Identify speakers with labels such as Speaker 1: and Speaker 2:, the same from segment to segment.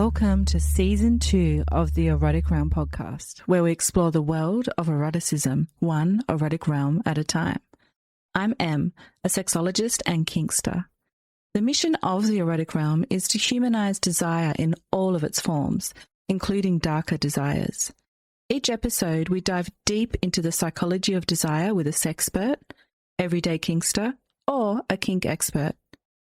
Speaker 1: Welcome to Season 2 of the Erotic Realm podcast, where we explore the world of eroticism, one erotic realm at a time. I'm Em, a sexologist and kinkster. The mission of the Erotic Realm is to humanize desire in all of its forms, including darker desires. Each episode, we dive deep into the psychology of desire with a sexpert, everyday kinkster, or a kink expert.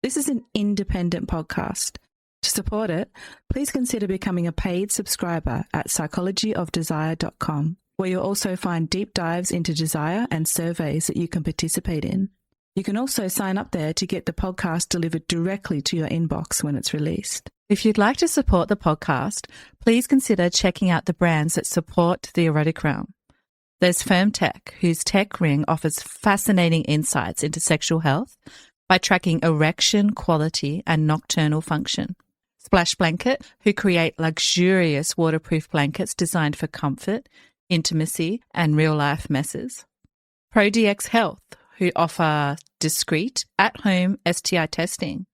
Speaker 1: This is an independent podcast. To support it, please consider becoming a paid subscriber at psychologyofdesire.com, where you'll also find deep dives into desire and surveys that you can participate in. You can also sign up there to get the podcast delivered directly to your inbox when it's released. If you'd like to support the podcast, please consider checking out the brands that support the Erotic Realm. There's Firm Tech, whose tech ring offers fascinating insights into sexual health by tracking erection quality and nocturnal function. Splash Blanket, who create luxurious waterproof blankets designed for comfort, intimacy, and real-life messes. ProDX Health, who offer discreet, at-home STI testing.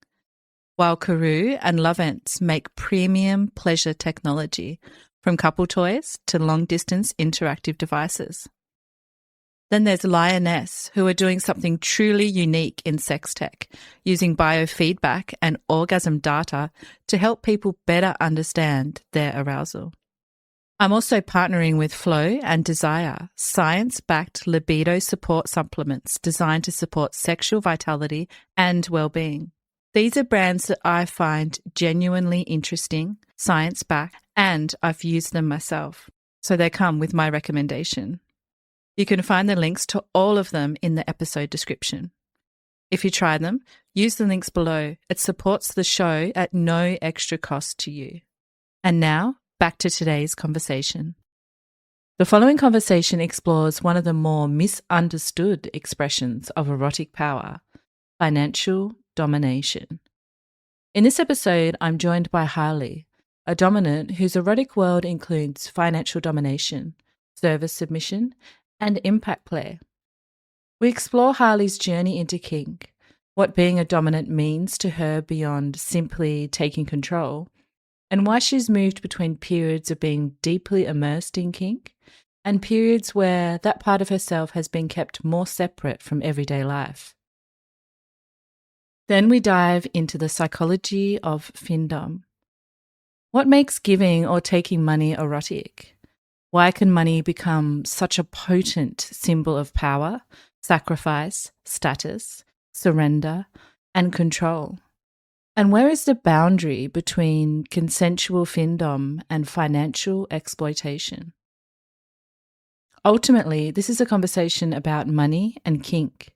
Speaker 1: While Karoo and Lovents make premium pleasure technology, from couple toys to long-distance interactive devices. Then there's Lioness, who are doing something truly unique in sex tech, using biofeedback and orgasm data to help people better understand their arousal. I'm also partnering with Flow and Desire, science-backed libido support supplements designed to support sexual vitality and well-being. These are brands that I find genuinely interesting, science-backed, and I've used them myself, so they come with my recommendation. You can find the links to all of them in the episode description. If you try them, use the links below. It supports the show at no extra cost to you. And now, back to today's conversation. The following conversation explores one of the more misunderstood expressions of erotic power, financial domination. In this episode, I'm joined by Harley, a dominant whose erotic world includes financial domination, service submission, and impact play. We explore Harley's journey into kink, what being a dominant means to her beyond simply taking control, and why she's moved between periods of being deeply immersed in kink and periods where that part of herself has been kept more separate from everyday life. Then we dive into the psychology of findom. What makes giving or taking money erotic? Why can money become such a potent symbol of power, sacrifice, status, surrender, and control? And where is the boundary between consensual findom and financial exploitation? Ultimately, this is a conversation about money and kink,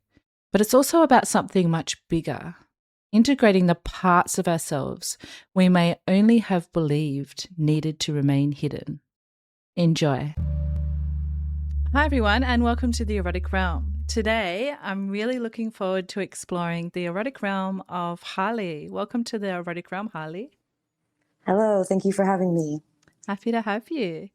Speaker 1: but it's also about something much bigger, integrating the parts of ourselves we may only have believed needed to remain hidden. Enjoy. Hi everyone, and welcome to the Erotic Realm. Today, I'm really looking forward to exploring the erotic realm of Harley. Welcome to the Erotic Realm, Harley.
Speaker 2: Hello, thank you for having me.
Speaker 1: Happy to have you.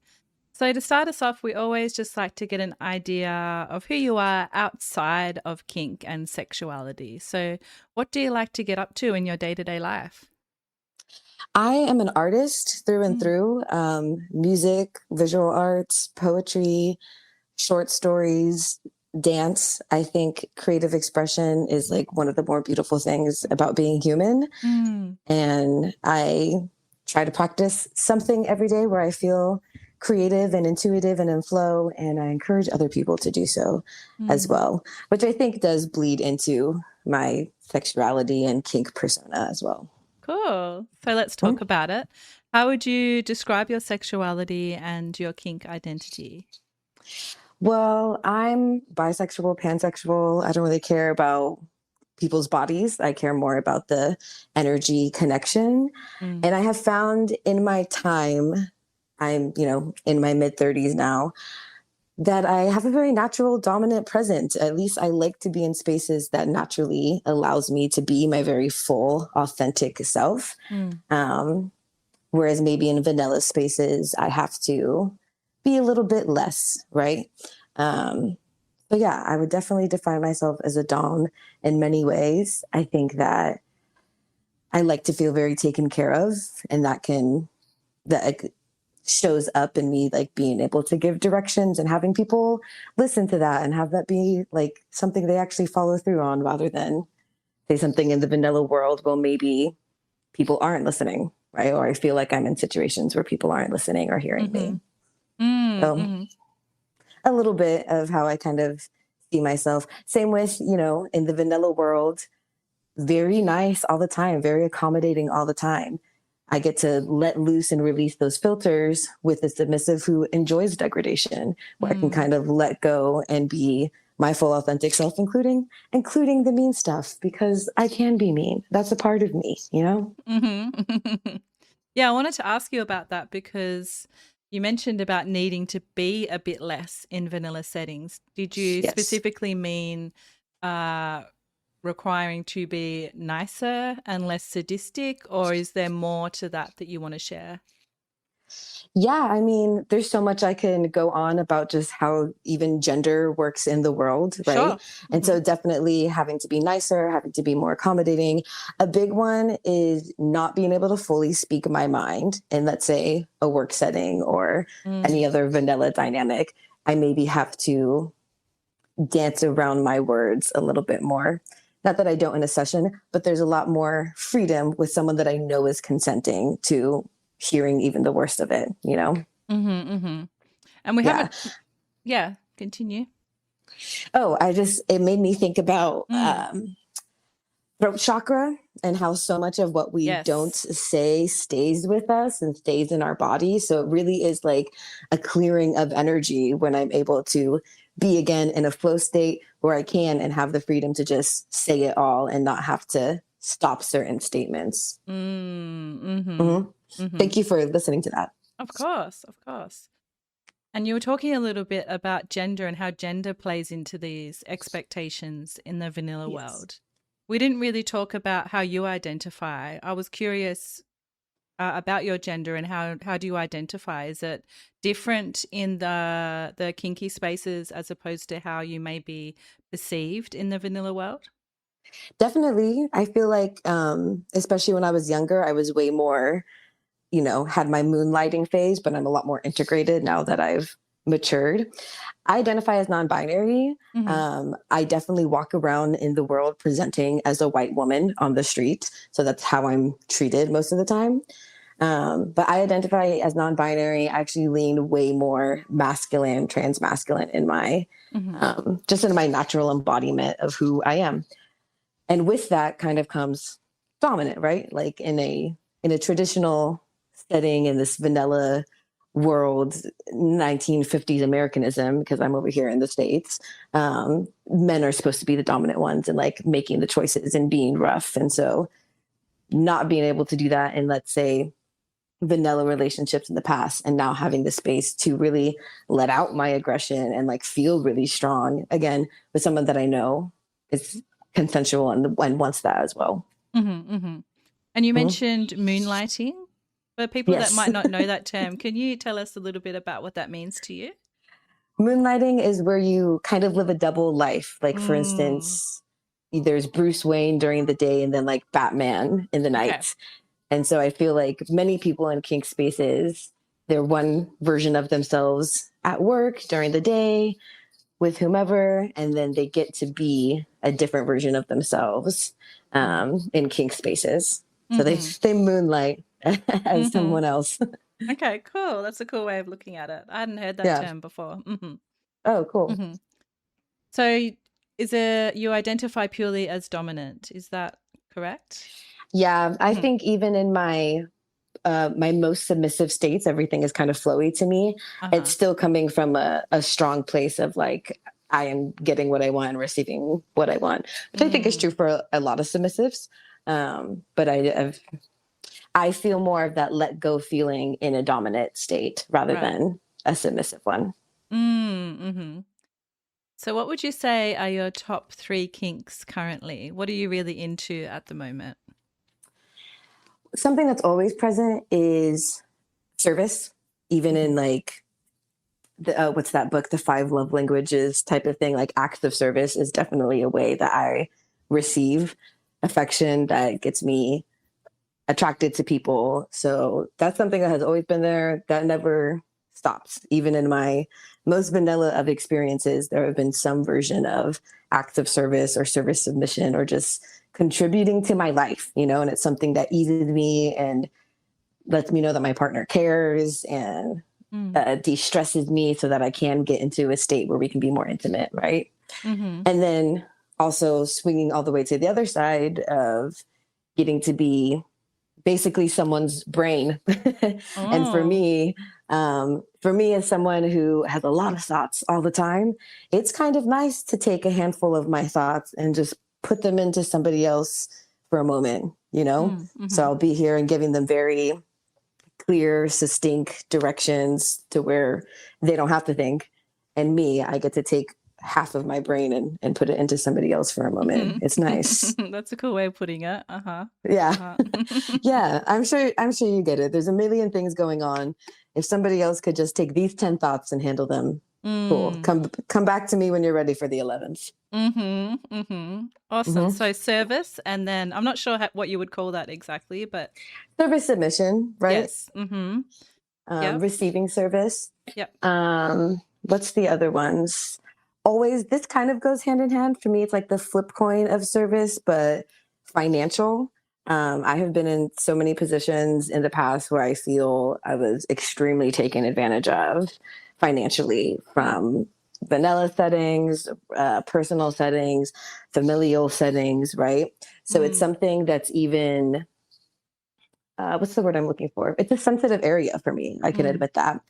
Speaker 1: So to start us off, we always just like to get an idea of who you are outside of kink and sexuality. So what do you like to get up to in your day-to-day life?
Speaker 2: I am an artist through and through. Music, visual arts, poetry, short stories, dance. I think creative expression is like one of the more beautiful things about being human. And I try to practice something every day where I feel creative and intuitive and in flow. And I encourage other people to do so as well, which I think does bleed into my sexuality and kink persona as well.
Speaker 1: Cool. So let's talk about it. How would you describe your sexuality and your kink identity?
Speaker 2: Well, I'm bisexual, pansexual. I don't really care about people's bodies. I care more about the energy connection. And I have found in my time, I'm, in my mid-30s now, that I have a very natural dominant presence. At least I like to be in spaces that naturally allows me to be my very full, authentic self. Whereas maybe in vanilla spaces, I have to be a little bit less, right? So yeah, I would definitely define myself as a dom in many ways. I think that I like to feel very taken care of, and that can that like shows up in me, like being able to give directions and having people listen to that and have that be like something they actually follow through on, rather than say something in the vanilla world. Well, maybe people aren't listening, right? Or I feel like I'm in situations where people aren't listening or hearing me. So a little bit of how I kind of see myself. Same with, in the vanilla world, very nice all the time, very accommodating all the time. I get to let loose and release those filters with a submissive who enjoys degradation, where I can kind of let go and be my full authentic self, including the mean stuff, because I can be mean. That's a part of me,
Speaker 1: Yeah, I wanted to ask you about that because you mentioned about needing to be a bit less in vanilla settings. Did you
Speaker 2: Yes.
Speaker 1: specifically mean requiring to be nicer and less sadistic, or is there more to that you want to share?
Speaker 2: Yeah, I mean, there's so much I can go on about just how even gender works in the world, right?
Speaker 1: Sure.
Speaker 2: And so definitely having to be nicer, having to be more accommodating. A big one is not being able to fully speak my mind in, let's say, a work setting or any other vanilla dynamic. I maybe have to dance around my words a little bit more. Not that I don't in a session, but there's a lot more freedom with someone that I know is consenting to hearing even the worst of it,
Speaker 1: And we
Speaker 2: Yeah.
Speaker 1: haven't, continue.
Speaker 2: Oh, it made me think about throat chakra and how so much of what we don't say stays with us and stays in our body. So it really is like a clearing of energy when I'm able to be again in a flow state where I can and have the freedom to just say it all and not have to stop certain statements. Thank you for listening to that.
Speaker 1: Of course, of course. And you were talking a little bit about gender and how gender plays into these expectations in the vanilla world. We didn't really talk about how you identify. I was curious about your gender and how do you identify? Is it different in the kinky spaces as opposed to how you may be perceived in the vanilla world?
Speaker 2: Definitely. I feel like, especially when I was younger, I was way more, had my moonlighting phase, but I'm a lot more integrated now that I've matured. I identify as non-binary. I definitely walk around in the world presenting as a white woman on the street. So that's how I'm treated most of the time. But I identify as non-binary. I actually lean way more masculine, trans-masculine in my, just in my natural embodiment of who I am. And with that kind of comes dominant, right? Like in a traditional setting in this vanilla world, 1950s Americanism, because I'm over here in the States, men are supposed to be the dominant ones and like making the choices and being rough. And so not being able to do that in, let's say, vanilla relationships in the past, and now having the space to really let out my aggression and like feel really strong again with someone that I know is consensual and wants that as well.
Speaker 1: And you mentioned moonlighting. For people that might not know that term, can you tell us a little bit about what that means to you?
Speaker 2: Moonlighting is where you kind of live a double life. Like, for instance, there's Bruce Wayne during the day and then like Batman in the night. Okay. And so I feel like many people in kink spaces, they're one version of themselves at work during the day with whomever, and then they get to be a different version of themselves in kink spaces. So they moonlight as someone else.
Speaker 1: Okay, cool. That's a cool way of looking at it. I hadn't heard that term before.
Speaker 2: Oh, cool.
Speaker 1: So you identify purely as dominant. Is that correct?
Speaker 2: Yeah, I think even in my my most submissive states, everything is kind of flowy to me. It's still coming from a strong place of like, I am getting what I want and receiving what I want, which I think is true for a lot of submissives. But I feel more of that let go feeling in a dominant state rather than a submissive one.
Speaker 1: So what would you say are your top 3 kinks currently? What are you really into at the moment?
Speaker 2: Something that's always present is service, even in like what's that book, The 5 Love Languages type of thing. Like acts of service is definitely a way that I receive affection that gets me attracted to people. So that's something that has always been there. That never stops. Even in my most vanilla of experiences, there have been some version of acts of service or service submission or just contributing to my life, and it's something that eases me and lets me know that my partner cares and de-stresses me so that I can get into a state where we can be more intimate, right? And then also swinging all the way to the other side of getting to be basically someone's brain. And for me as someone who has a lot of thoughts all the time, it's kind of nice to take a handful of my thoughts and just put them into somebody else for a moment, So I'll be here and giving them very clear, succinct directions to where they don't have to think. And me, I get to take half of my brain and put it into somebody else for a moment. It's nice.
Speaker 1: That's a cool way of putting it.
Speaker 2: Yeah. Yeah. I'm sure you get it. There's a million things going on. If somebody else could just take these 10 thoughts and handle them, cool. Come back to me when you're ready for the 11th.
Speaker 1: Awesome. So service, and then I'm not sure what you would call that exactly, but
Speaker 2: service submission, right?
Speaker 1: Yes.
Speaker 2: Receiving service.
Speaker 1: Yep.
Speaker 2: What's the other ones? Always, this kind of goes hand in hand. For me, it's like the flip coin of service, but financial. I have been in so many positions in the past where I feel I was extremely taken advantage of financially, from vanilla settings, personal settings, familial settings, right? So it's something that's even, what's the word I'm looking for? It's a sensitive area for me. I can admit that.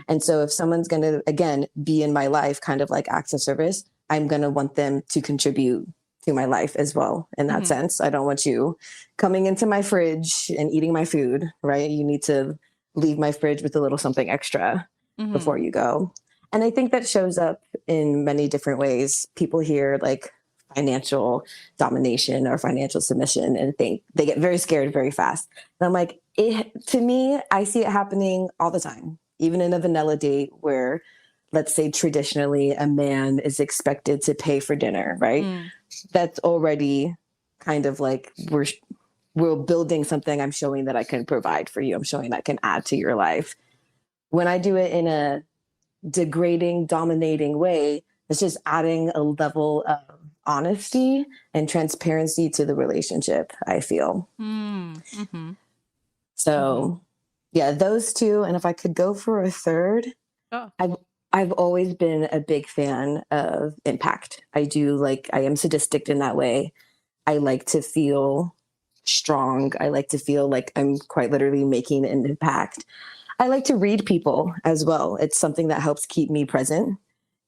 Speaker 2: And so if someone's going to, again, be in my life, kind of like acts of service, I'm going to want them to contribute to my life as well. In that sense, I don't want you coming into my fridge and eating my food, right? You need to leave my fridge with a little something extra before you go. And I think that shows up in many different ways. People hear like financial domination or financial submission and think they get very scared very fast. And I'm like, to me, I see it happening all the time, even in a vanilla date where, let's say, traditionally a man is expected to pay for dinner, right? That's already kind of like we're building something. I'm showing that I can provide for you. I'm showing that I can add to your life. When I do it in a degrading, dominating way, it's just adding a level of honesty and transparency to the relationship, I feel. So yeah, those two. And if I could go for a third, I've always been a big fan of impact. I am sadistic in that way. I like to feel strong. I like to feel like I'm quite literally making an impact. I like to read people as well. It's something that helps keep me present,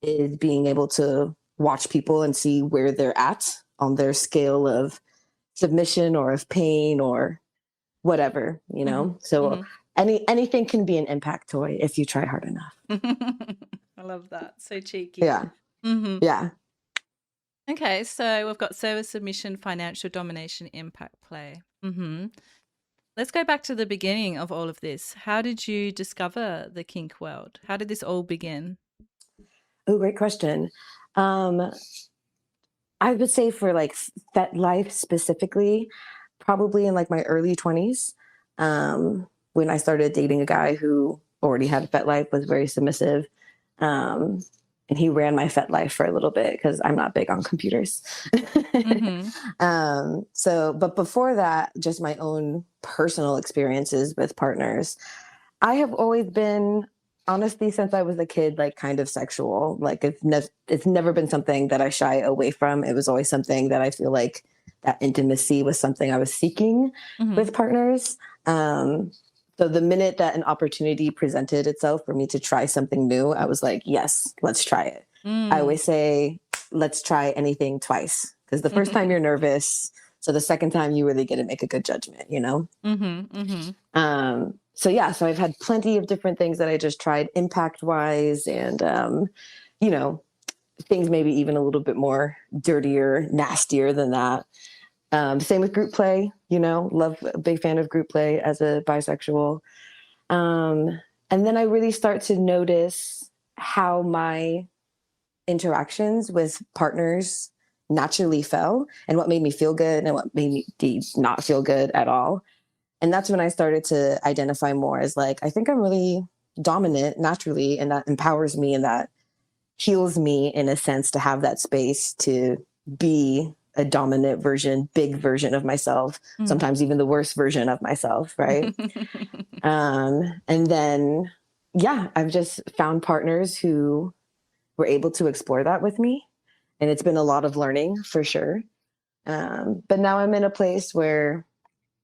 Speaker 2: is being able to watch people and see where they're at on their scale of submission or of pain or whatever, So anything can be an impact toy if you try hard enough.
Speaker 1: I love that. So cheeky.
Speaker 2: Yeah. Yeah.
Speaker 1: Okay, so we've got service submission, financial domination, impact play. Let's go back to the beginning of all of this. How did you discover the kink world? How did this all begin?
Speaker 2: Oh, great question. I would say for like fet life specifically, probably in like my early 20s, when I started dating a guy who already had a fet life, was very submissive. And he ran my fet life for a little bit because I'm not big on computers. But before that, just my own personal experiences with partners. I have always been, honestly, since I was a kid, like kind of sexual. Like it's never been something that I shy away from. It was always something that I feel like that intimacy was something I was seeking with partners. So the minute that an opportunity presented itself for me to try something new, I was like, yes, let's try it. I always say, let's try anything twice, because the first time you're nervous. So the second time you really get to make a good judgment, So I've had plenty of different things that I just tried impact wise and, things maybe even a little bit more dirtier, nastier than that. Same with group play, love, a big fan of group play as a bisexual. And then I really start to notice how my interactions with partners naturally fell and what made me feel good and what made me not feel good at all. And that's when I started to identify more as like, I think I'm really dominant naturally, and that empowers me and that heals me in a sense to have that space to be a dominant version, big version of myself, sometimes even the worst version of myself, right? And then, yeah, I've just found partners who were able to explore that with me. And it's been a lot of learning for sure. But now I'm in a place where,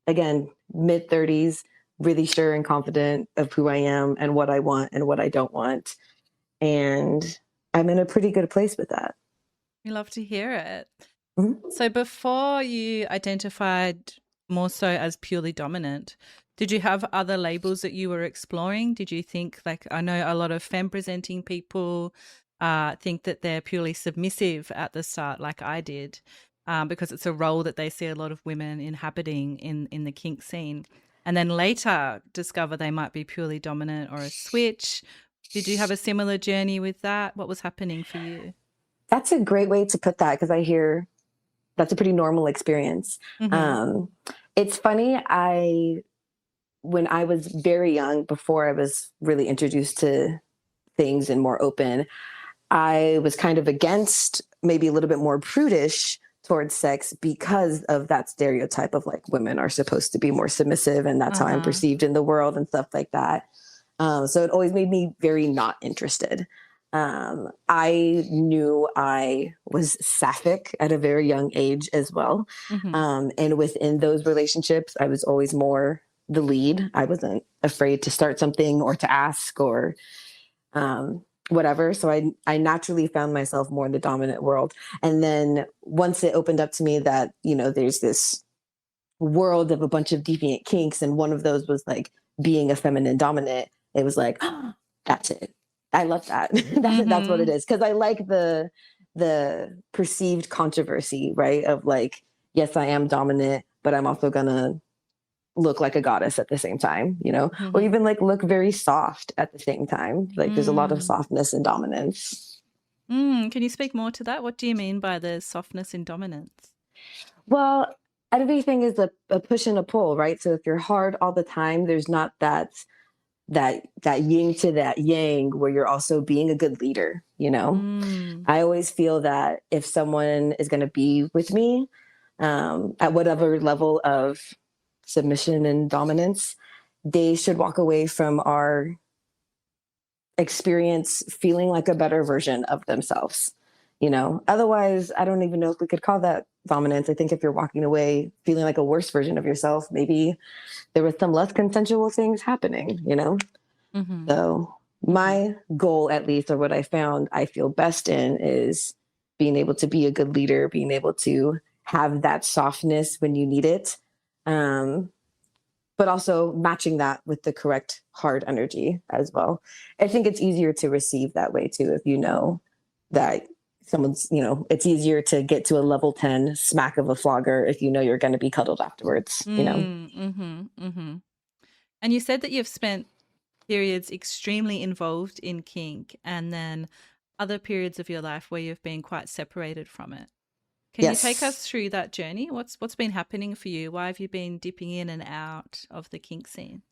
Speaker 2: again, mid 30s, really sure and confident of who I am and what I want and what I don't want. And I'm in a pretty good place with that.
Speaker 1: We love to hear it.
Speaker 2: Mm-hmm.
Speaker 1: So before you identified more so as purely dominant, did you have other labels that you were exploring? Did you think, like, I know a lot of femme presenting people think that they're purely submissive at the start, like I did, because it's a role that they see a lot of women inhabiting in the kink scene, and then later discover they might be purely dominant or a switch. Did you have a similar journey with that? What was happening for you?
Speaker 2: That's a great way to put that, because I hear that's a pretty normal experience. It's funny, when I was very young, before I was really introduced to things and more open, I was kind of against, maybe a little bit more prudish towards sex because of that stereotype of like women are supposed to be more submissive, and that's how I'm perceived in the world and stuff like that. So it always made me very not interested. I knew I was sapphic at a very young age as well. And within those relationships, I was always more the lead. I wasn't afraid to start something or to ask or whatever. So I naturally found myself more in the dominant world. And then once it opened up to me that, there's this world of a bunch of deviant kinks, and one of those was like being a feminine dominant, it was like, oh, that's it. I love that. That's what it is. Because I like the perceived controversy, right? Of like, yes, I am dominant, but I'm also gonna look like a goddess at the same time, or even like look very soft at the same time. Like there's a lot of softness and dominance.
Speaker 1: Can you speak more to that? What do you mean by the softness and dominance?
Speaker 2: Well, everything is a push and a pull, right? So if you're hard all the time, there's not that yin to that yang where you're also being a good leader. I always feel that if someone is going to be with me at whatever level of submission and dominance, they should walk away from our experience feeling like a better version of themselves. Otherwise, I don't even know if we could call that dominance. I think if you're walking away feeling like a worse version of yourself, maybe there was some less consensual things happening, So my goal, at least, or what I found I feel best in, is being able to be a good leader, being able to have that softness when you need it, but also matching that with the correct hard energy as well. I think it's easier to receive that way too, if you know that someone's, it's easier to get to a level 10 smack of a flogger if you know you're going to be cuddled afterwards,
Speaker 1: And you said that you've spent periods extremely involved in kink, and then other periods of your life where you've been quite separated from it. Can you take us through that journey? What's been happening for you? Why have you been dipping in and out of the kink scene?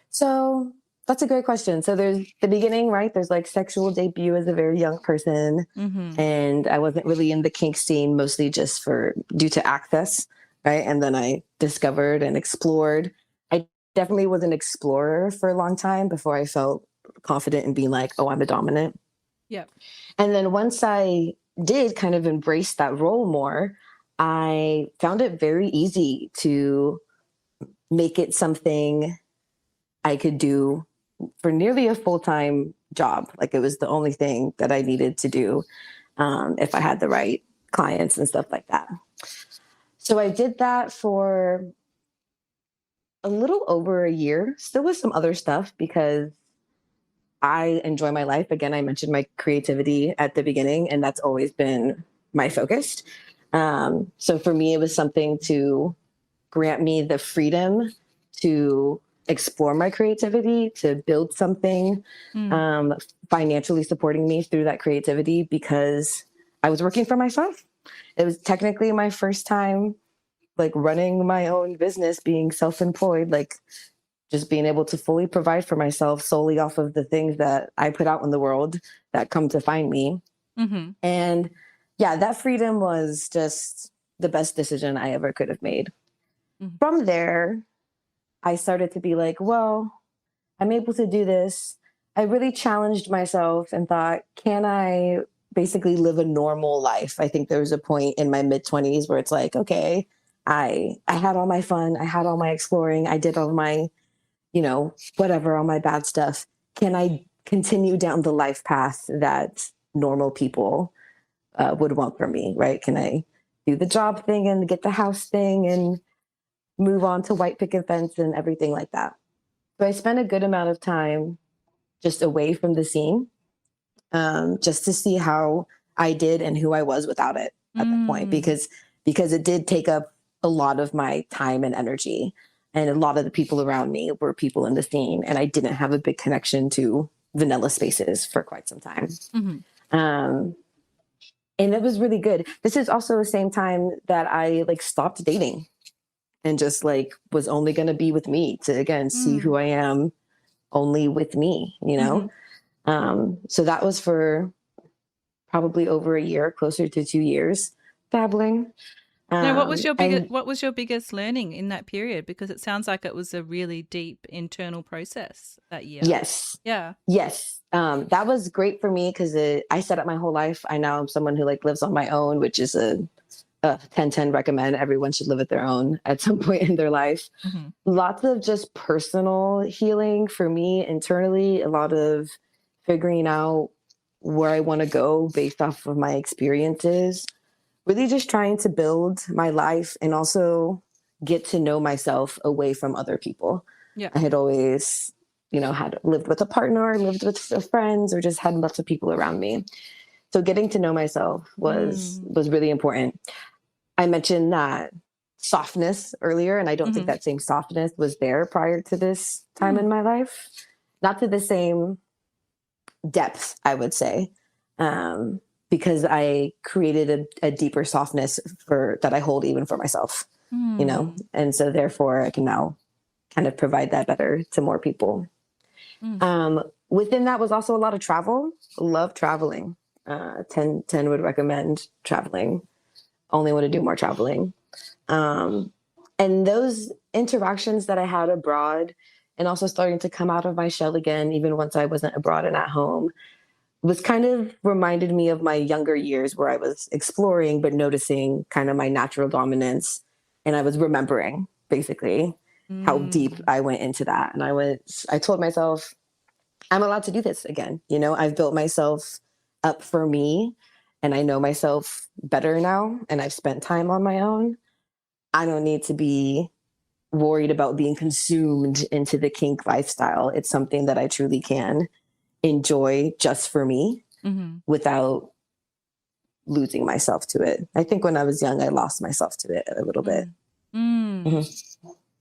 Speaker 2: So that's a great question. So there's the beginning, right? There's like sexual debut as a very young person. And I wasn't really in the kink scene, mostly just due to access, right? And then I discovered and explored. I definitely was an explorer for a long time before I felt confident in being like, oh, I'm a dominant.
Speaker 1: Yep.
Speaker 2: And then once I did kind of embrace that role more, I found it very easy to make it something I could do for nearly a full-time job. Like it was the only thing that I needed to do if I had the right clients and stuff like that. So I did that for a little over a year, still with some other stuff because I enjoy my life. Again, I mentioned my creativity at the beginning, and that's always been my focus. So for me, it was something to grant me the freedom to explore my creativity, to build something, financially supporting me through that creativity because I was working for myself. It was technically my first time like running my own business, being self-employed, like just being able to fully provide for myself solely off of the things that I put out in the world that come to find me.
Speaker 1: Mm-hmm.
Speaker 2: And yeah, that freedom was just the best decision I ever could have made.
Speaker 1: Mm-hmm.
Speaker 2: From there, I started to be like, well, I'm able to do this. I really challenged myself and thought, can I basically live a normal life? I think there was a point in my mid-20s where it's like, okay, I had all my fun, I had all my exploring, I did all my, whatever, all my bad stuff. Can I continue down the life path that normal people would want from me, right? Can I do the job thing and get the house thing and move on to white picket fence and everything like that? So I spent a good amount of time just away from the scene, just to see how I did and who I was without it at that point, because it did take up a lot of my time and energy. And a lot of the people around me were people in the scene, and I didn't have a big connection to vanilla spaces for quite some time. And it was really good. This is also the same time that I like stopped dating and just like was only going to be with me to, again, see who I am only with me, so that was for probably over a year, closer to 2 years dabbling.
Speaker 1: Now, what was your biggest learning in that period? Because it sounds like it was a really deep internal process that year.
Speaker 2: Yes.
Speaker 1: Yeah.
Speaker 2: Yes. That was great for me because I set up my whole life. I now am someone who like lives on my own, which is a 10-10 recommend. Everyone should live at their own at some point in their life. Lots of just personal healing for me internally, a lot of figuring out where I want to go based off of my experiences, really just trying to build my life and also get to know myself away from other people.
Speaker 1: Yeah.
Speaker 2: I had always, had lived with a partner, lived with friends, or just had lots of people around me. So getting to know myself was really important. I mentioned that softness earlier, and I don't think that same softness was there prior to this time in my life. Not to the same depth, I would say, because I created a deeper softness that I hold even for myself, and so therefore I can now kind of provide that better to more people. Within that was also a lot of travel. Love traveling. 10 would recommend traveling. Only want to do more traveling. And those interactions that I had abroad and also starting to come out of my shell again, even once I wasn't abroad and at home, was kind of reminded me of my younger years where I was exploring, but noticing kind of my natural dominance. And I was remembering basically how deep I went into that. And I told myself, I'm allowed to do this again. I've built myself up for me and I know myself better now. And I've spent time on my own. I don't need to be worried about being consumed into the kink lifestyle. It's something that I truly can enjoy just for me without losing myself to it. I think when I was young, I lost myself to it a little bit.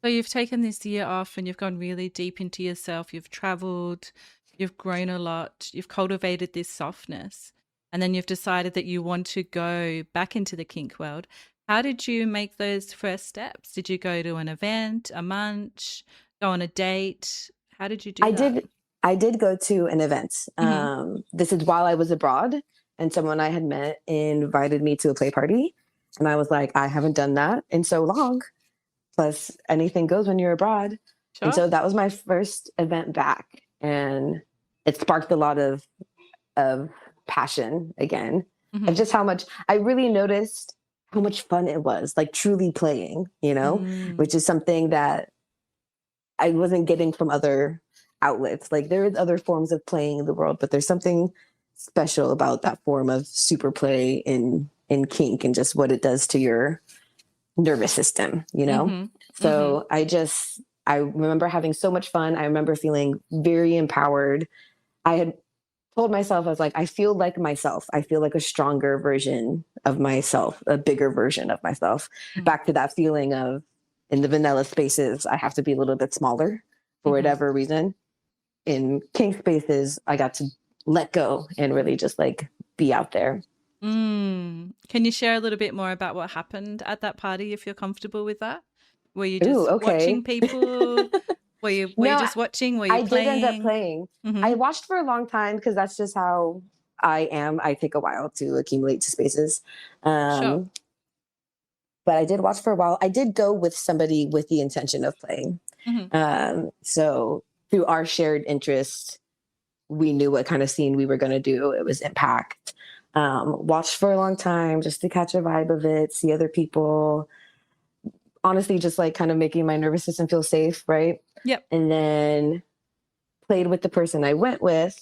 Speaker 1: So you've taken this year off and you've gone really deep into yourself. You've traveled, you've grown a lot, you've cultivated this softness, and then you've decided that you want to go back into the kink world. How did you make those first steps? Did you go to an event, a munch, go on a date? How did you do that?
Speaker 2: I did go to an event. This is while I was abroad, and someone I had met invited me to a play party. And I was like, I haven't done that in so long. Plus, anything goes when you're abroad.
Speaker 1: Sure.
Speaker 2: And so that was my first event back. And it sparked a lot of passion again. Of just how much I really noticed how much fun it was, like truly playing, which is something that I wasn't getting from other outlets. Like there is other forms of playing in the world, but there's something special about that form of super play in kink and just what it does to your nervous system, So I remember having so much fun. I remember feeling very empowered. I had told myself, I was like, I feel like myself. I feel like a stronger version of myself, a bigger version of myself. Back to that feeling of in the vanilla spaces, I have to be a little bit smaller for whatever reason. In kink spaces, I got to let go and really just like be out there.
Speaker 1: Can you share a little bit more about what happened at that party if you're comfortable with that? Were you
Speaker 2: Ooh,
Speaker 1: just
Speaker 2: okay.
Speaker 1: watching people? Were you
Speaker 2: No,
Speaker 1: just watching? Were you
Speaker 2: I did end up
Speaker 1: playing?
Speaker 2: playing.
Speaker 1: Mm-hmm.
Speaker 2: I watched for a long time because that's just how I am. I take a while to accumulate to spaces.
Speaker 1: Sure.
Speaker 2: Um, but I did watch for a while. I did go with somebody with the intention of playing.
Speaker 1: Mm-hmm.
Speaker 2: So through our shared interest, we knew what kind of scene we were going to do. It was impact. Watched for a long time just to catch a vibe of it, see other people. Honestly, just like kind of making my nervous system feel safe, right?
Speaker 1: Yep.
Speaker 2: And then played with the person I went with,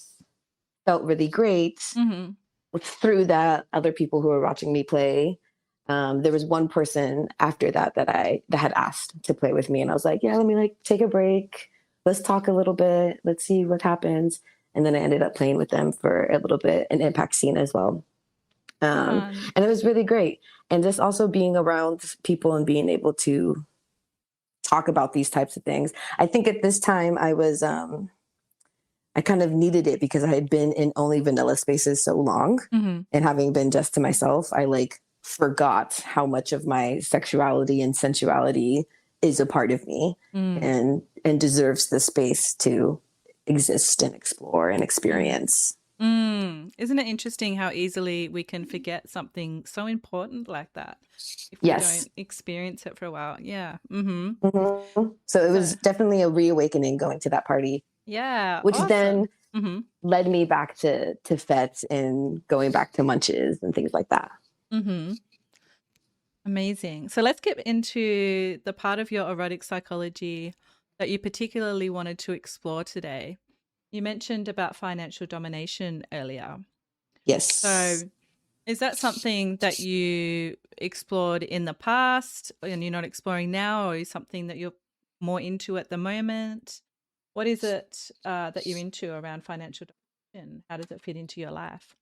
Speaker 2: felt really great.
Speaker 1: Mm-hmm.
Speaker 2: Through that, other people who were watching me play. There was one person after that that had asked to play with me, and I was like, "Yeah, let me like take a break. Let's talk a little bit. Let's see what happens." And then I ended up playing with them for a little bit, an impact scene as well. And it was really great. And just also being around people and being able to talk about these types of things. I think at this time I kind of needed it because I had been in only vanilla spaces so long,
Speaker 1: Mm-hmm.
Speaker 2: and having been just to myself, I like forgot how much of my sexuality and sensuality is a part of me and deserves the space to exist and explore and experience.
Speaker 1: Isn't it interesting how easily we can forget something so important like that if we
Speaker 2: Yes.
Speaker 1: don't experience it for a while? Yeah. Mm-hmm.
Speaker 2: So it was definitely a reawakening going to that party.
Speaker 1: Yeah.
Speaker 2: Which
Speaker 1: Awesome.
Speaker 2: then led me back to FETs and going back to munches and things like that.
Speaker 1: Mm-hmm. Amazing. So let's get into the part of your erotic psychology that you particularly wanted to explore today. You mentioned about financial domination earlier.
Speaker 2: Yes.
Speaker 1: So is that something that you explored in the past and you're not exploring now, or is something that you're more into at the moment? What is it that you're into around financial domination? How does it fit into your life?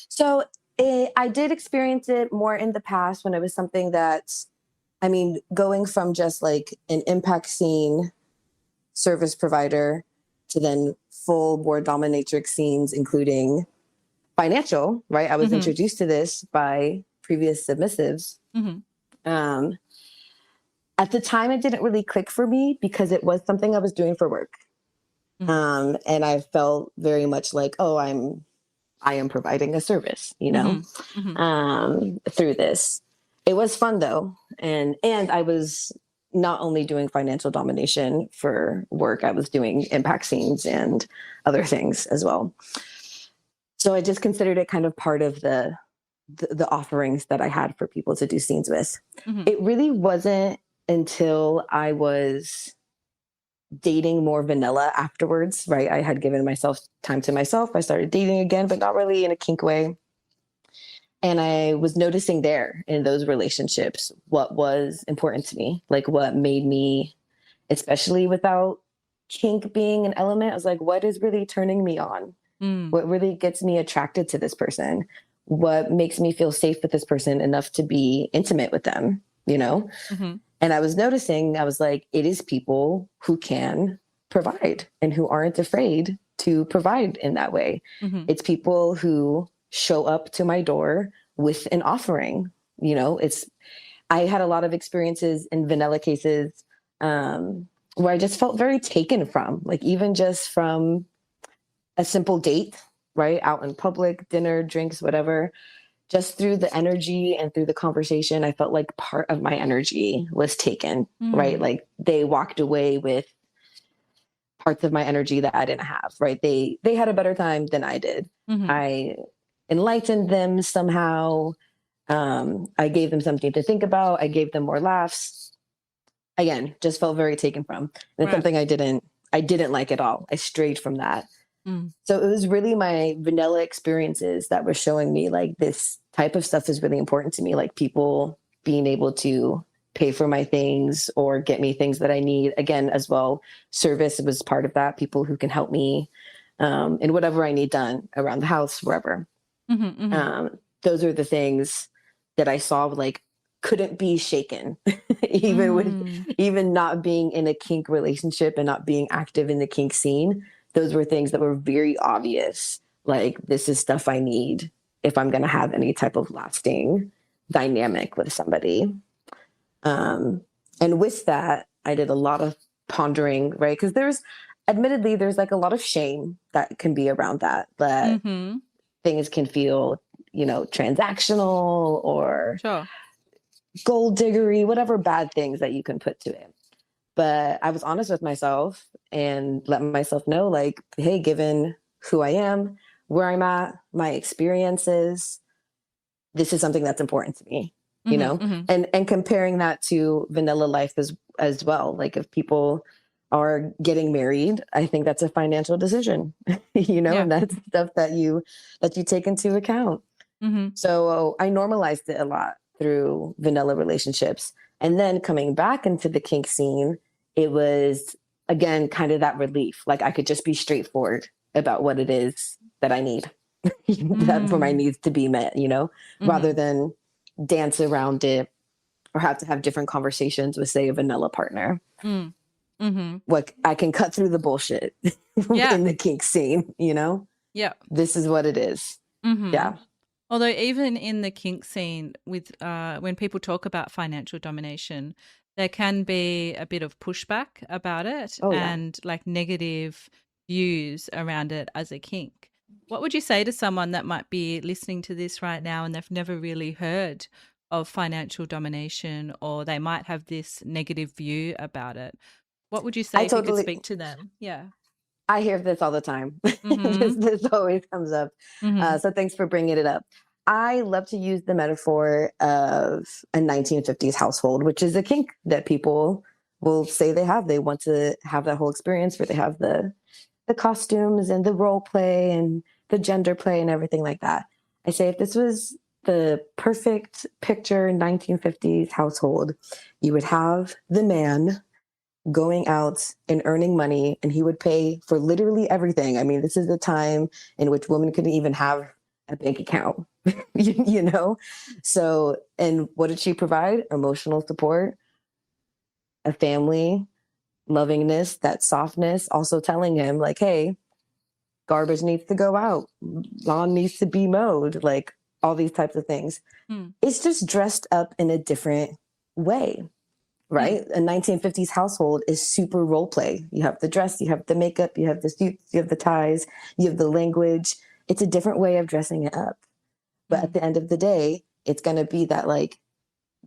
Speaker 2: So I did experience it more in the past when it was something that, I mean, going from just like an impact scene service provider to then full board dominatrix scenes, including financial, right? I was introduced to this by previous submissives. At the time, it didn't really click for me because it was something I was doing for work. And I felt very much like, oh, I am providing a service, you know, through this. It was fun though. And I was not only doing financial domination for work, I was doing impact scenes and other things as well. So I just considered it kind of part of the offerings that I had for people to do scenes with. It really wasn't until I was dating more vanilla afterwards, right? I had given myself time to myself. I started dating again, but not really in a kink way. And I was noticing there in those relationships what was important to me, like what made me, especially without kink being an element, I was like, what is really turning me on? What really gets me attracted to this person? What makes me feel safe with this person enough to be intimate with them, you know? And I was noticing, I was like, it is people who can provide and who aren't afraid to provide in that way. It's people who show up to my door with an offering. You know, I had a lot of experiences in vanilla cases where I just felt very taken from, like even just from a simple date, right? Out in public, dinner, drinks, whatever. Just through the energy and through the conversation, I felt like part of my energy was taken, right? Like they walked away with parts of my energy that I didn't have, right? They had a better time than I did. I enlightened them somehow. I gave them something to think about. I gave them more laughs. Again, just felt very taken from. And it's something I didn't like at all. I strayed from that. So it was really my vanilla experiences that were showing me like this type of stuff is really important to me. Like people being able to pay for my things or get me things that I need. Again, as well, service was part of that. People who can help me in whatever I need done around the house, wherever. Those are the things that I saw like couldn't be shaken, even not being in a kink relationship and not being active in the kink scene. Those were things that were very obvious. Like, this is stuff I need if I'm going to have any type of lasting dynamic with somebody. And with that, I did a lot of pondering, right? Because admittedly, there's like a lot of shame that can be around that things can feel, transactional or
Speaker 1: Sure.
Speaker 2: gold diggery, whatever bad things that you can put to it. But I was honest with myself and let myself know, like, hey, given who I am, where I'm at, my experiences, this is something that's important to me, and comparing that to vanilla life as well. Like if people are getting married, I think that's a financial decision, and that's stuff that you take into account. So I normalized it a lot through vanilla relationships. And then coming back into the kink scene, it was, again, kind of that relief. Like I could just be straightforward about what it is that I need for my needs to be met, rather than dance around it or have to have different conversations with, say, a vanilla partner. Like I can cut through the bullshit in the kink scene,
Speaker 1: Yeah.
Speaker 2: This is what it is. Yeah.
Speaker 1: Although even in the kink scene, with when people talk about financial domination, there can be a bit of pushback about it and like negative views around it as a kink. What would you say to someone that might be listening to this right now and they've never really heard of financial domination, or they might have this negative view about it? What would you say if you could speak to them? Yeah.
Speaker 2: I hear this all the time. This always comes up. So thanks for bringing it up. I love to use the metaphor of a 1950s household, which is a kink that people will say they have. They want to have that whole experience where they have the costumes and the role play and the gender play and everything like that. I say if this was the perfect picture 1950s household, you would have the man going out and earning money, and he would pay for literally everything. I mean, this is the time in which women couldn't even have a bank account, So, and what did she provide? Emotional support, a family, lovingness, that softness, also telling him like, hey, garbage needs to go out, lawn needs to be mowed, like all these types of things. It's just dressed up in a different way. Right? A 1950s household is super role play. You have the dress, you have the makeup, you have the suits, you have the ties, you have the language. It's a different way of dressing it up. But at the end of the day, it's going to be that like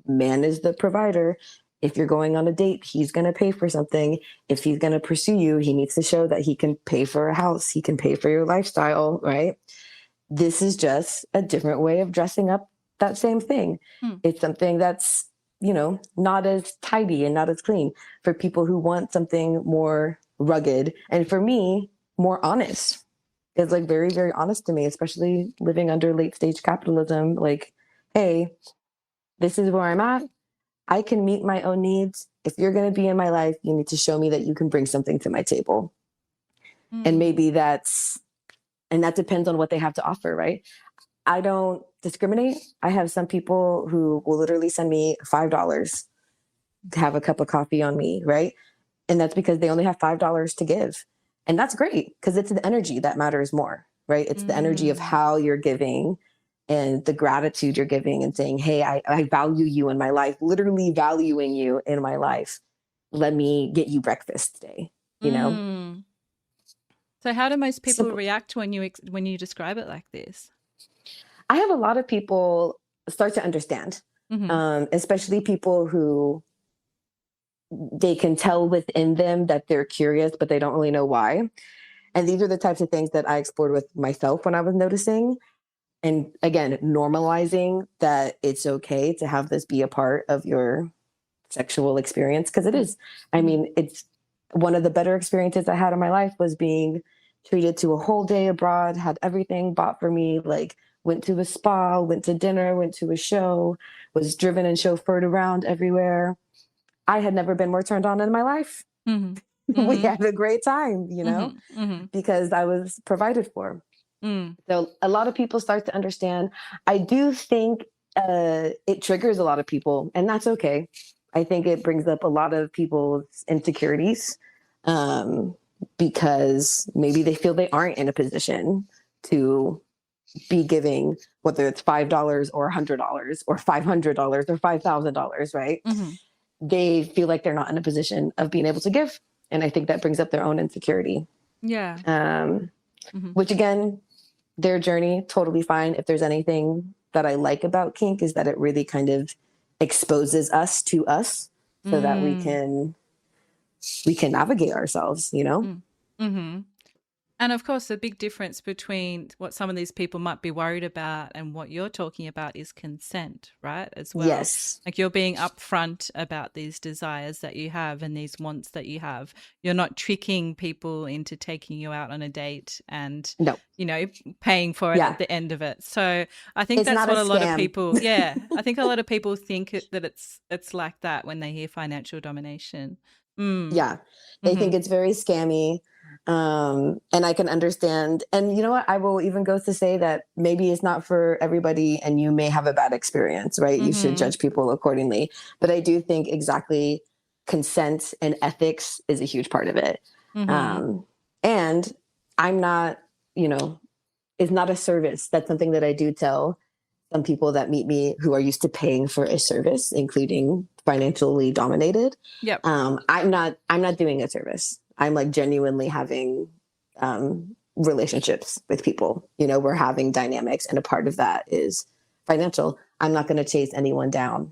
Speaker 2: man is the provider. If you're going on a date, he's going to pay for something. If he's going to pursue you, he needs to show that he can pay for a house. He can pay for your lifestyle, right? This is just a different way of dressing up that same thing. It's something that's, not as tidy and not as clean for people who want something more rugged. And for me, more honest. It's like very, very honest to me, especially living under late stage capitalism. Like, hey, this is where I'm at. I can meet my own needs. If you're going to be in my life, you need to show me that you can bring something to my table. And maybe that depends on what they have to offer, right? I don't discriminate. I have some people who will literally send me $5 to have a cup of coffee on me, right? And that's because they only have $5 to give. And that's great because it's the energy that matters more, right? It's the energy of how you're giving and the gratitude you're giving and saying, hey, I value you in my life, literally valuing you in my life. Let me get you breakfast today,
Speaker 1: So how do most people react when you describe it like this?
Speaker 2: I have a lot of people start to understand, especially people who they can tell within them that they're curious, but they don't really know why. And these are the types of things that I explored with myself when I was noticing. And again, normalizing that it's okay to have this be a part of your sexual experience, because it is. I mean, it's one of the better experiences I had in my life was being treated to a whole day abroad, had everything bought for me, like went to a spa, went to dinner, went to a show, was driven and chauffeured around everywhere. I had never been more turned on in my life. We had a great time, because I was provided for. So a lot of people start to understand. I do think it triggers a lot of people, and that's okay. I think it brings up a lot of people's insecurities because maybe they feel they aren't in a position to be giving, whether it's $5 or $100 or $500 or $5,000, right? They feel like they're not in a position of being able to give. And I think that brings up their own insecurity.
Speaker 1: Yeah.
Speaker 2: Which again, their journey, totally fine. If there's anything that I like about kink is that it really kind of exposes us to us so that we can navigate ourselves, you know?
Speaker 1: And of course, the big difference between what some of these people might be worried about and what you're talking about is consent, right? As well.
Speaker 2: Yes.
Speaker 1: Like you're being upfront about these desires that you have and these wants that you have. You're not tricking people into taking you out on a date and, you know, paying for it at the end of it. So I think that's what a lot of people, I think a lot of people think that it's like that when they hear financial domination.
Speaker 2: Yeah. They think it's very scammy. And I can understand. And you know what? I will even go to say that maybe it's not for everybody and you may have a bad experience, right? You should judge people accordingly. But I do think exactly consent and ethics is a huge part of it. And I'm not, you know, it's not a service. That's something that I do tell some people that meet me who are used to paying for a service, including financially dominated. I'm not doing a service. I'm like genuinely having relationships with people. You know, we're having dynamics, and a part of that is financial. I'm not going to chase anyone down.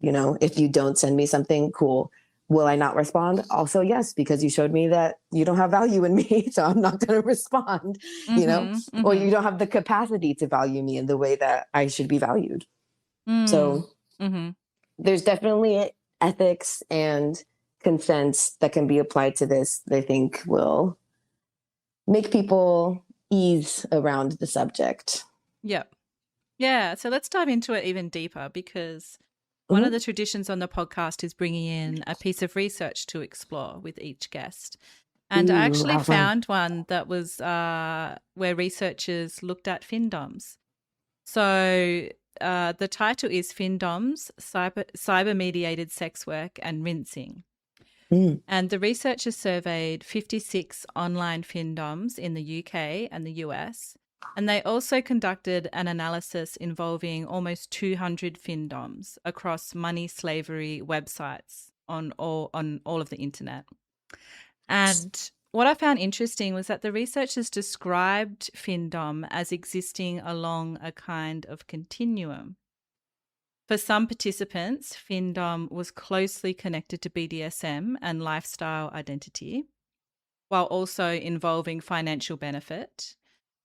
Speaker 2: You know, if you don't send me something, cool. Will I not respond? Also, yes, because you showed me that you don't have value in me, so I'm not going to respond, you know, or you don't have the capacity to value me in the way that I should be valued. So there's definitely ethics and consents that can be applied to this that I think will make people ease around the subject.
Speaker 1: Yeah. So let's dive into it even deeper, because one of the traditions on the podcast is bringing in a piece of research to explore with each guest. And I actually found one that was where researchers looked at findoms. So the title is Findoms, Cyber-Mediated Sex Work and Rinsing. And the researchers surveyed 56 online findoms in the UK and the US. And they also conducted an analysis involving almost 200 findoms across money slavery websites on all of the internet. And what I found interesting was that the researchers described findom as existing along a kind of continuum. For some participants, findom was closely connected to BDSM and lifestyle identity, while also involving financial benefit.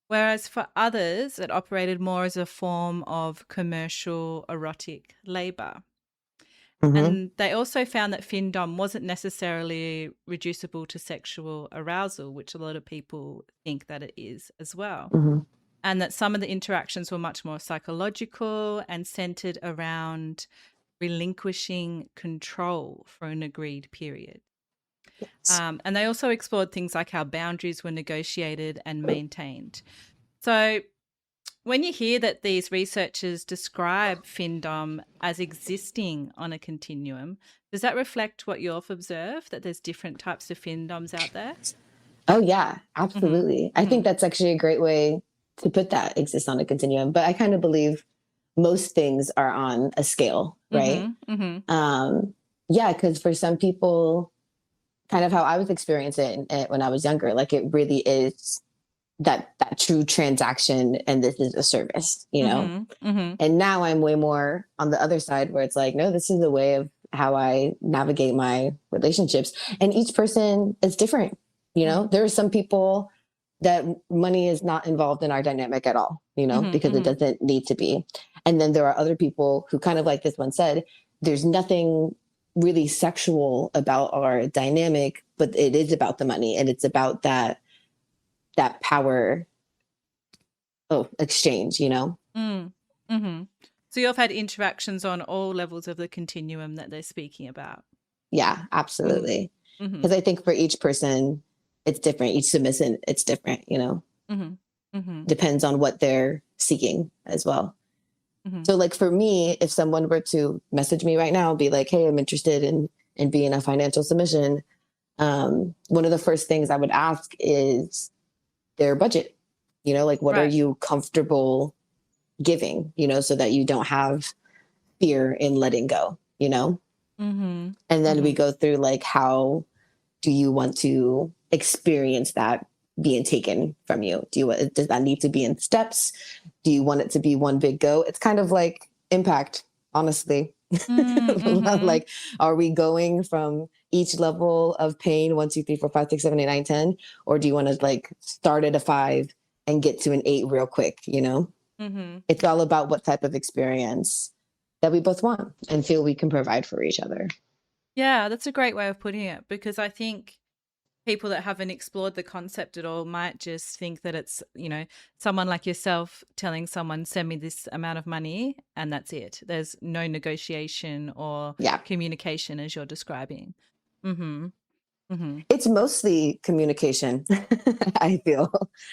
Speaker 1: Whereas for others, it operated more as a form of commercial erotic labor. And they also found that findom wasn't necessarily reducible to sexual arousal, which a lot of people think that it is as well. And that some of the interactions were much more psychological and centered around relinquishing control for an agreed period. And they also explored things like how boundaries were negotiated and maintained. So when you hear that these researchers describe findom as existing on a continuum, does that reflect what you've observed, that there's different types of findoms out there?
Speaker 2: Oh, yeah, absolutely. I think that's actually a great way to put that, exists on a continuum. But I kind of believe most things are on a scale, right? Yeah, because for some people, kind of how I was experiencing it when I was younger, like it really is that true transaction, and this is a service, you know? And now I'm way more on the other side where it's like, no, this is a way of how I navigate my relationships. And each person is different, you know? There are some people that money is not involved in our dynamic at all, you know, because it doesn't need to be. And then there are other people who, kind of like this one said, there's nothing really sexual about our dynamic, but it is about the money, and it's about that power exchange, you know?
Speaker 1: So you've had interactions on all levels of the continuum that they're speaking about.
Speaker 2: Yeah, absolutely. Because I think for each person, it's different. Each submission, it's different, you know? Depends on what they're seeking as well. So like for me, if someone were to message me right now, be like, hey, I'm interested in being a financial submission. One of the first things I would ask is their budget. You know, like, what are
Speaker 1: Right.
Speaker 2: you comfortable giving, you know, so that you don't have fear in letting go, you know?
Speaker 1: Mm-hmm.
Speaker 2: And then
Speaker 1: Mm-hmm.
Speaker 2: we go through like, how do you want to experience that being taken from you? Does that need to be in steps? Do you want it to be one big go? It's kind of like impact, honestly.
Speaker 1: Mm-hmm.
Speaker 2: Like, are we going from each level of pain, 1, 2, 3, 4, 5, 6, 7, 8, 9, 10? Or do you want to like start at a 5 and get to an 8 real quick? You know,
Speaker 1: Mm-hmm.
Speaker 2: it's all about what type of experience that we both want and feel we can provide for each other.
Speaker 1: Yeah, that's a great way of putting it, because I think people that haven't explored the concept at all might just think that it's, someone like yourself telling someone, send me this amount of money, and that's it. There's no negotiation or
Speaker 2: Yeah.
Speaker 1: communication, as you're describing. Mm-hmm. Mm-hmm.
Speaker 2: It's mostly communication, I feel.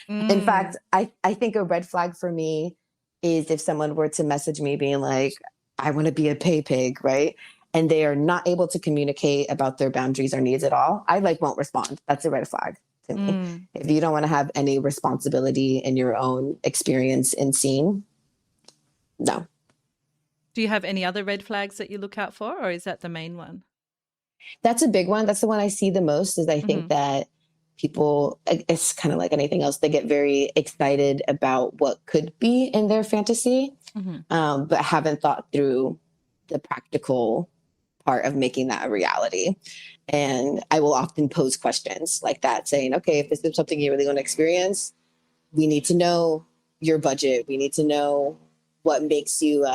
Speaker 2: In fact, I think a red flag for me is if someone were to message me being like, I want to be a pay pig, right? And they are not able to communicate about their boundaries or needs at all. I like won't respond. That's a red flag to me. If you don't want to have any responsibility in your own experience and scene, no.
Speaker 1: Do you have any other red flags that you look out for, or is that the main one?
Speaker 2: That's a big one. That's the one I see the most, is I think that people, it's kind of like anything else, they get very excited about what could be in their fantasy, but haven't thought through the practical part of making that a reality. And I will often pose questions like that, saying, okay, if this is something you really want to experience, we need to know your budget. We need to know what makes you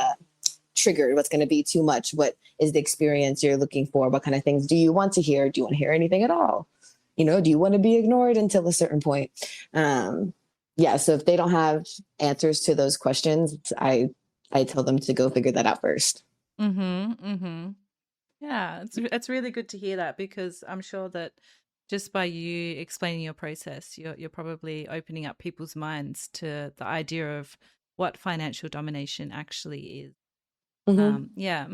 Speaker 2: triggered, what's going to be too much, what is the experience you're looking for, what kind of things do you want to hear, do you want to hear anything at all, you know, do you want to be ignored until a certain point? Yeah, so if they don't have answers to those questions, I tell them to go figure that out first.
Speaker 1: Yeah, it's really good to hear that, because I'm sure that just by you explaining your process, you're probably opening up people's minds to the idea of what financial domination actually is. Yeah.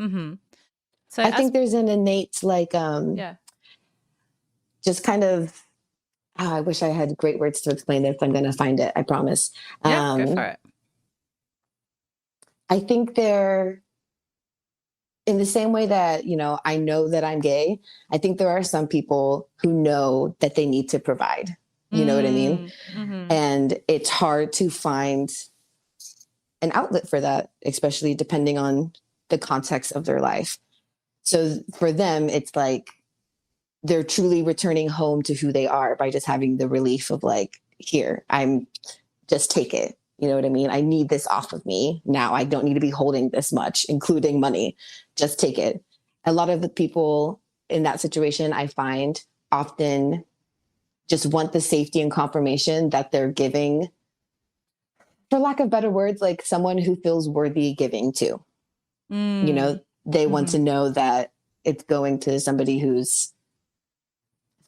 Speaker 1: So
Speaker 2: I think there's an innate, like,
Speaker 1: yeah.
Speaker 2: just kind of, I wish I had great words to explain this. I'm going to find it, I promise.
Speaker 1: Yeah, go for it.
Speaker 2: I think they're, in the same way that, you know, I know that I'm gay, I think there are some people who know that they need to provide. You know what I mean? And it's hard to find an outlet for that, especially depending on the context of their life. So for them, it's like they're truly returning home to who they are by just having the relief of like, here, I'm just take it. You know what I mean? I need this off of me now. I don't need to be holding this much, including money. Just take it. A lot of the people in that situation, I find, often just want the safety and confirmation that they're giving, for lack of better words, like someone who feels worthy giving to. You know, they want to know that it's going to somebody who's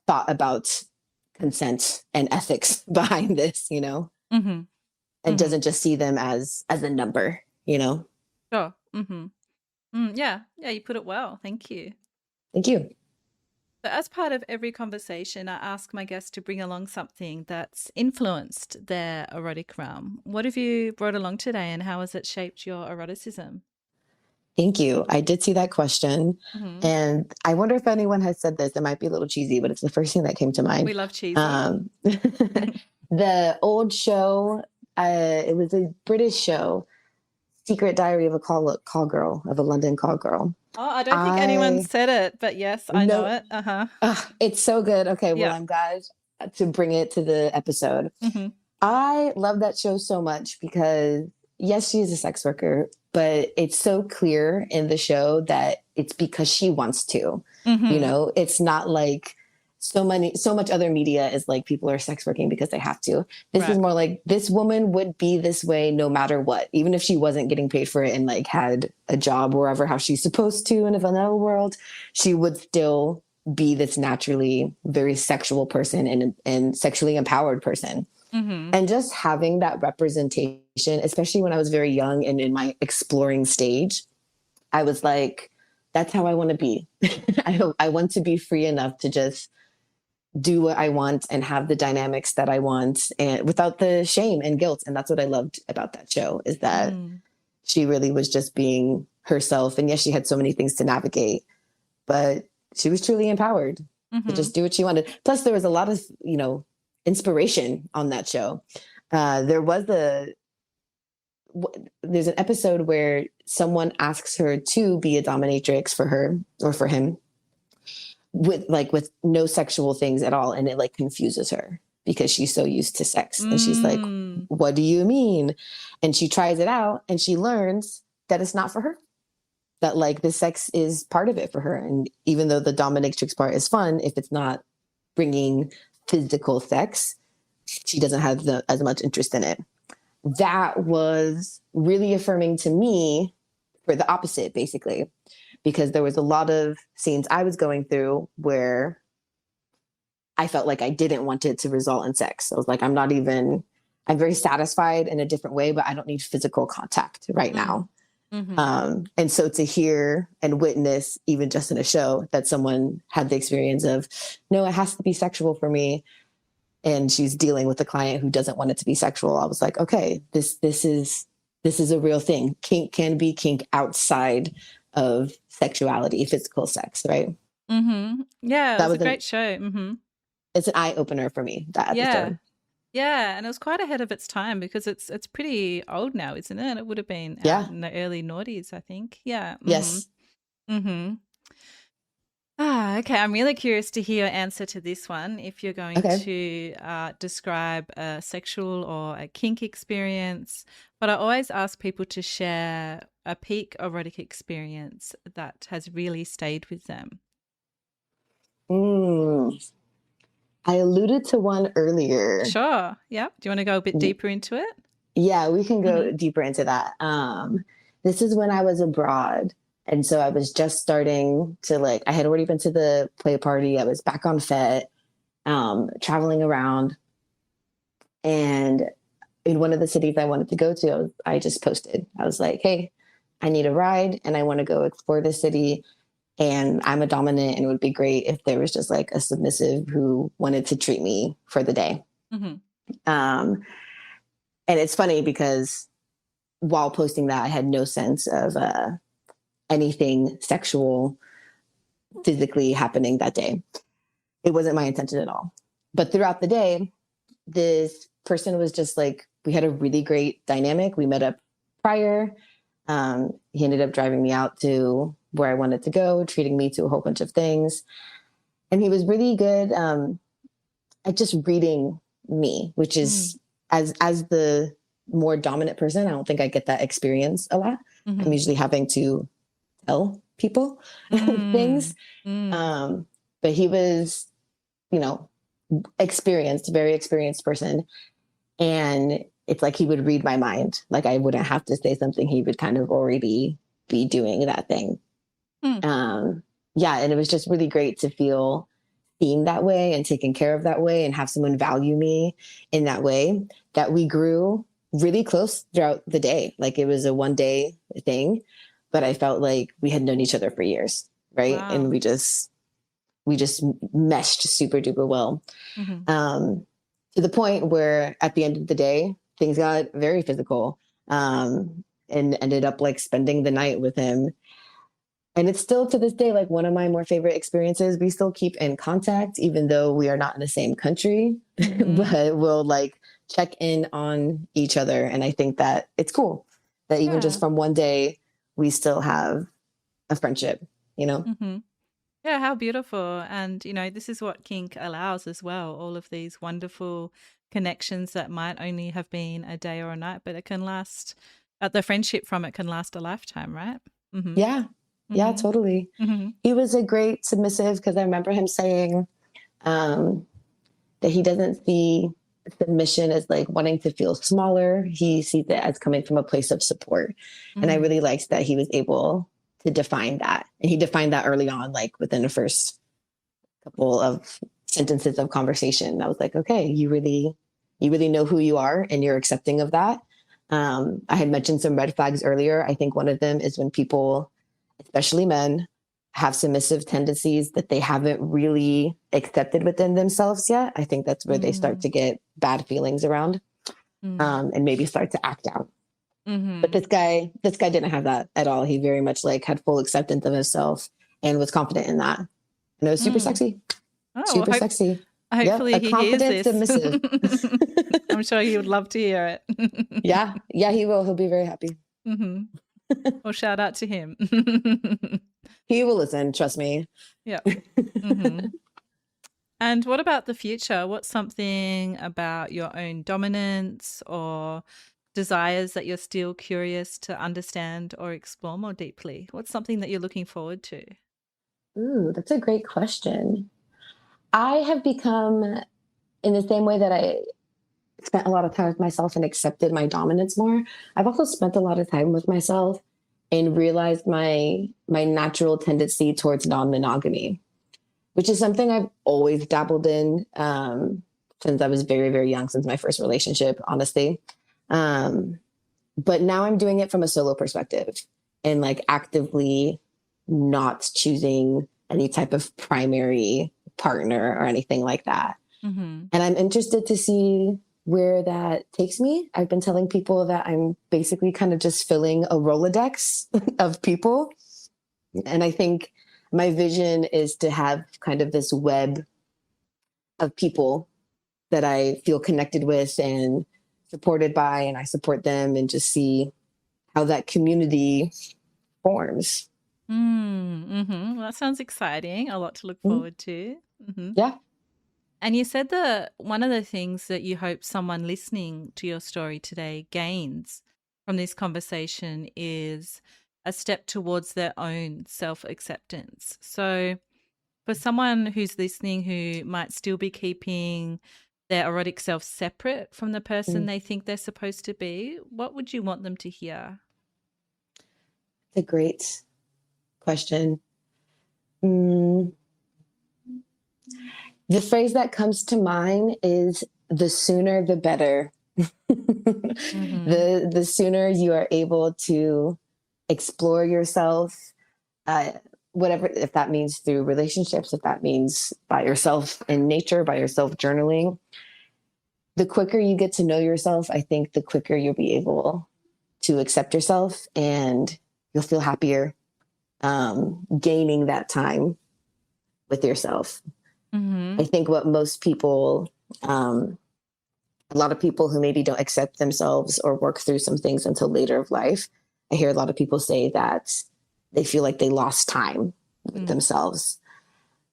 Speaker 2: thought about consent and ethics behind this, you know, and doesn't just see them as a number, you know.
Speaker 1: Sure. Yeah, you put it well. Thank you.
Speaker 2: Thank you.
Speaker 1: So, as part of every conversation, I ask my guests to bring along something that's influenced their erotic realm. What have you brought along today, and how has it shaped your eroticism?
Speaker 2: Thank you. I did see that question. And I wonder if anyone has said this. It might be a little cheesy, but it's the first thing that came to mind.
Speaker 1: We love cheesy.
Speaker 2: The old show, it was a British show, Secret Diary of a Call Girl, of a London call girl.
Speaker 1: Oh, I don't think anyone said it, but yes, I know it.
Speaker 2: It's so good. Okay, well,
Speaker 1: Yeah.
Speaker 2: I'm glad to bring it to the episode. I love that show so much because, yes, she's a sex worker, but it's so clear in the show that it's because she wants to. You know, it's not like so much other media is like people are sex working because they have to. This is more like this woman would be this way no matter what, even if she wasn't getting paid for it and like had a job wherever how she's supposed to in a vanilla world, she would still be this naturally very sexual person and sexually empowered person. And just having that representation, especially when I was very young and in my exploring stage, I was like, that's how I want to be. I want to be free enough to just do what I want and have the dynamics that I want, and without the shame and guilt. And that's what I loved about that show, is that she really was just being herself. And yes, she had so many things to navigate, but she was truly empowered to just do what she wanted. Plus there was a lot of, inspiration on that show. There's an episode where someone asks her to be a dominatrix for her or for him with no sexual things at all. And it like confuses her because she's so used to sex. And she's like, what do you mean? And she tries it out and she learns that it's not for her, that like the sex is part of it for her. And even though the dominatrix part is fun, if it's not bringing physical sex, she doesn't have as much interest in it. That was really affirming to me for the opposite, basically, because there was a lot of scenes I was going through where I felt like I didn't want it to result in sex. I was like, I'm very satisfied in a different way, but I don't need physical contact right now. And so to hear and witness, even just in a show, that someone had the experience of, no, it has to be sexual for me, and she's dealing with a client who doesn't want it to be sexual, I was like, okay, this is a real thing. Kink can be kink outside of sexuality, physical sex, right?
Speaker 1: Yeah, that was a great show.
Speaker 2: It's an eye opener for me, that episode.
Speaker 1: Yeah, and it was quite ahead of its time because it's pretty old now, isn't it? It would have been in the early noughties, I think. Yeah.
Speaker 2: Yes.
Speaker 1: Okay. I'm really curious to hear your answer to this one. If you're going to describe a sexual or a kink experience, but I always ask people to share a peak erotic experience that has really stayed with them.
Speaker 2: I alluded to one earlier.
Speaker 1: Sure. Yeah. Do you want to go a bit deeper into it?
Speaker 2: Yeah, we can go deeper into that. This is when I was abroad. And so I was just starting to I had already been to the play party. I was back on FET, traveling around. And in one of the cities I wanted to go to, I just posted. I was like, hey, I need a ride and I want to go explore this city. And I'm a dominant, and it would be great if there was just like a submissive who wanted to treat me for the day. And it's funny because while posting that, I had no sense of anything sexual physically happening that day. It wasn't my intention at all. But throughout the day, this person was just like, we had a really great dynamic. We met up prior. He ended up driving me out to where I wanted to go, treating me to a whole bunch of things. And he was really good at just reading me, which is as the more dominant person, I don't think I get that experience a lot. I'm usually having to tell people things. But he was, very experienced person. And it's like he would read my mind. Like I wouldn't have to say something. He would kind of already be doing that thing. And it was just really great to feel seen that way and taken care of that way and have someone value me in that way, that we grew really close throughout the day. Like it was a one-day thing, but I felt like we had known each other for years. Right. Wow. And we just meshed super duper well. To the point where at the end of the day, things got very physical, and ended up spending the night with him. And it's still to this day, one of my more favorite experiences. We still keep in contact, even though we are not in the same country, but we'll check in on each other. And I think that it's cool that even just from one day, we still have a friendship,
Speaker 1: Yeah, how beautiful. And, this is what kink allows as well. All of these wonderful connections that might only have been a day or a night, but it can last, the friendship from it can last a lifetime, right?
Speaker 2: Yeah. Yeah, totally. He was a great submissive, because I remember him saying that he doesn't see submission as wanting to feel smaller. He sees it as coming from a place of support. And I really liked that he was able to define that. And he defined that early on, within the first couple of sentences of conversation. I was like, okay, you really know who you are and you're accepting of that. I had mentioned some red flags earlier. I think one of them is when people, especially men, have submissive tendencies that they haven't really accepted within themselves yet. I think that's where they start to get bad feelings around, and maybe start to act out. But this guy didn't have that at all. He very much like had full acceptance of himself and was confident in that. And it was super sexy. Super sexy.
Speaker 1: Hopefully
Speaker 2: yep,
Speaker 1: he hears this.
Speaker 2: Submissive.
Speaker 1: I'm sure he would love to hear it.
Speaker 2: Yeah, he will. He'll be very happy.
Speaker 1: Well, shout out to him.
Speaker 2: He will listen, trust me.
Speaker 1: Yeah. And what about the future? What's something about your own dominance or desires that you're still curious to understand or explore more deeply? What's something that you're looking forward to?
Speaker 2: Ooh, that's a great question. I have become, in the same way that I spent a lot of time with myself and accepted my dominance more, I've also spent a lot of time with myself and realized my natural tendency towards non-monogamy, which is something I've always dabbled in since I was very, very young, since my first relationship, honestly. But now I'm doing it from a solo perspective and like actively not choosing any type of primary partner or anything like that. And I'm interested to see where that takes me. I've been telling people that I'm basically kind of just filling a Rolodex of people. And I think my vision is to have kind of this web of people that I feel connected with and supported by, and I support them, and just see how that community forms.
Speaker 1: Well, that sounds exciting. A lot to look forward to.
Speaker 2: Yeah.
Speaker 1: And you said that one of the things that you hope someone listening to your story today gains from this conversation is a step towards their own self-acceptance. So for someone who's listening who might still be keeping their erotic self separate from the person they think they're supposed to be, what would you want them to hear?
Speaker 2: It's a great question. The phrase that comes to mind is the sooner the better. The sooner you are able to explore yourself, whatever, if that means through relationships, if that means by yourself in nature, by yourself journaling, the quicker you get to know yourself, I think the quicker you'll be able to accept yourself, and you'll feel happier gaining that time with yourself. I think what most people, a lot of people who maybe don't accept themselves or work through some things until later of life, I hear a lot of people say that they feel like they lost time with themselves.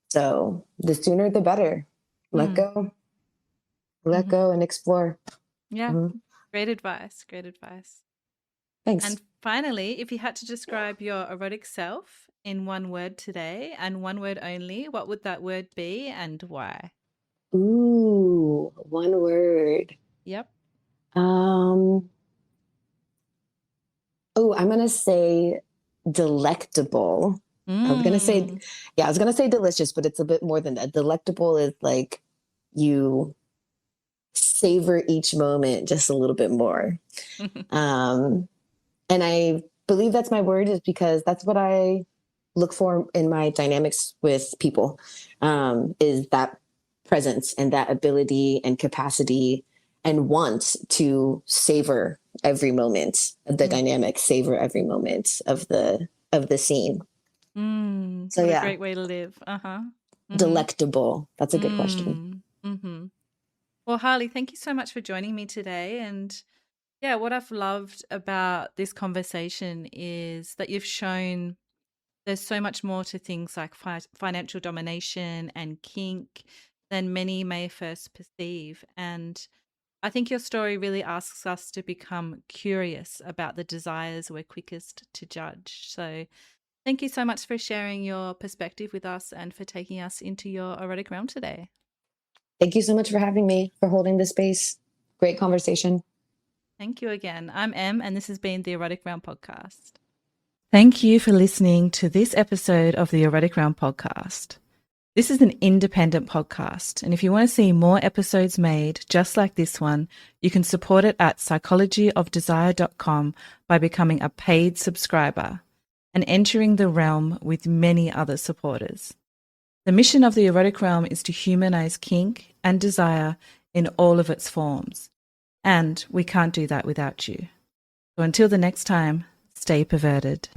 Speaker 2: So the sooner the better. Let go and explore.
Speaker 1: Yeah. Great advice. Great advice.
Speaker 2: Thanks.
Speaker 1: And finally, if you had to describe your erotic self in one word today, and one word only, what would that word be and why?
Speaker 2: Ooh, one word.
Speaker 1: Yep.
Speaker 2: I'm going to say delectable. I was going to say delicious, but it's a bit more than that. Delectable is like you savor each moment just a little bit more. And I believe that's my word, is because that's what I look for in my dynamics with people, is that presence and that ability and capacity and want to savor every moment of the dynamic, savor every moment of the scene.
Speaker 1: So what a great way to live.
Speaker 2: Delectable. That's a good question.
Speaker 1: Well, Harley, thank you so much for joining me today. And yeah, what I've loved about this conversation is that you've shown there's so much more to things like financial domination and kink than many may first perceive. And I think your story really asks us to become curious about the desires we're quickest to judge. So thank you so much for sharing your perspective with us and for taking us into your erotic realm today.
Speaker 2: Thank you so much for having me, for holding this space. Great conversation.
Speaker 1: Thank you again. I'm Em, and this has been the Erotic Realm Podcast. Thank you for listening to this episode of the Erotic Realm Podcast. This is an independent podcast, and if you want to see more episodes made just like this one, you can support it at psychologyofdesire.com by becoming a paid subscriber. and entering the realm with many other supporters. The mission of the erotic realm is to humanize kink and desire in all of its forms, and we can't do that without you. So until the next time, stay perverted.